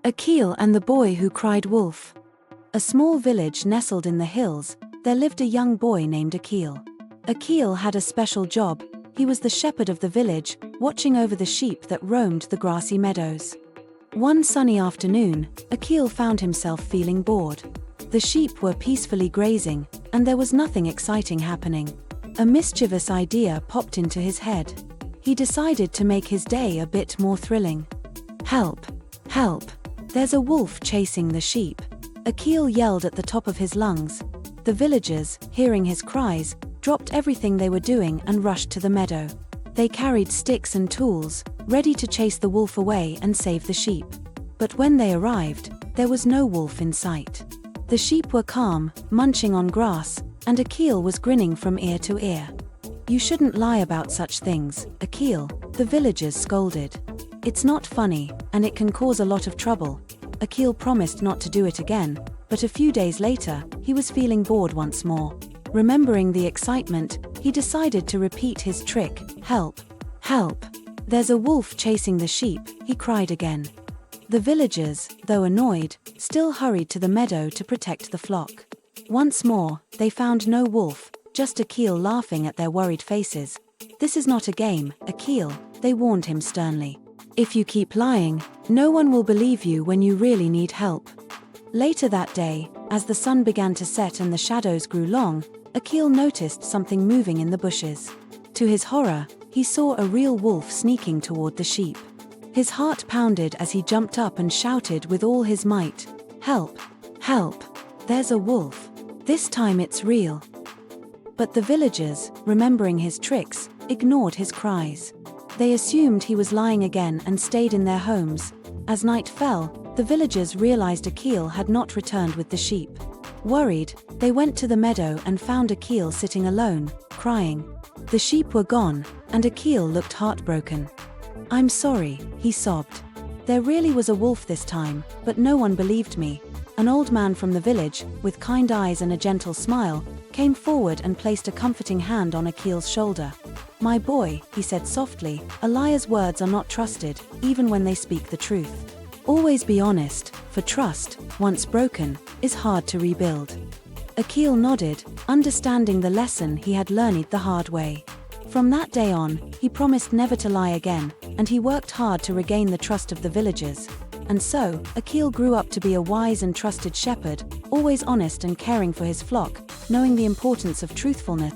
Aaqil and the Boy Who Cried Wolf. A small village nestled in the hills, there lived a young boy named Aaqil. Aaqil had a special job. He was the shepherd of the village, watching over the sheep that roamed the grassy meadows. One sunny afternoon, Aaqil found himself feeling bored. The sheep were peacefully grazing, and there was nothing exciting happening. A mischievous idea popped into his head. He decided to make his day a bit more thrilling. "Help! Help! There's a wolf chasing the sheep!" Aaqil yelled at the top of his lungs. The villagers, hearing his cries, dropped everything they were doing and rushed to the meadow. They carried sticks and tools, ready to chase the wolf away and save the sheep. But when they arrived, there was no wolf in sight. The sheep were calm, munching on grass, and Aaqil was grinning from ear to ear. "You shouldn't lie about such things, Aaqil," the villagers scolded. "It's not funny, and it can cause a lot of trouble." Aaqil promised not to do it again, but a few days later, he was feeling bored once more. Remembering the excitement, he decided to repeat his trick. "Help! Help! There's a wolf chasing the sheep," he cried again. The villagers, though annoyed, still hurried to the meadow to protect the flock. Once more, they found no wolf, just Aaqil laughing at their worried faces. "This is not a game, Aaqil," they warned him sternly. "If you keep lying, no one will believe you when you really need help." Later that day, as the sun began to set and the shadows grew long, Aaqil noticed something moving in the bushes. To his horror, he saw a real wolf sneaking toward the sheep. His heart pounded as he jumped up and shouted with all his might, "Help! Help! There's a wolf! This time it's real!" But the villagers, remembering his tricks, ignored his cries. They assumed he was lying again and stayed in their homes. As night fell, the villagers realized Aaqil had not returned with the sheep. Worried, they went to the meadow and found Aaqil sitting alone, crying. The sheep were gone, and Aaqil looked heartbroken. "I'm sorry," he sobbed. "There really was a wolf this time, but no one believed me." An old man from the village, with kind eyes and a gentle smile, came forward and placed a comforting hand on Aaqil's shoulder. "My boy," he said softly, "a liar's words are not trusted, even when they speak the truth. Always be honest, for trust, once broken, is hard to rebuild." Aaqil nodded, understanding the lesson he had learned the hard way. From that day on, he promised never to lie again, and he worked hard to regain the trust of the villagers. And so, Aaqil grew up to be a wise and trusted shepherd, always honest and caring for his flock, knowing the importance of truthfulness.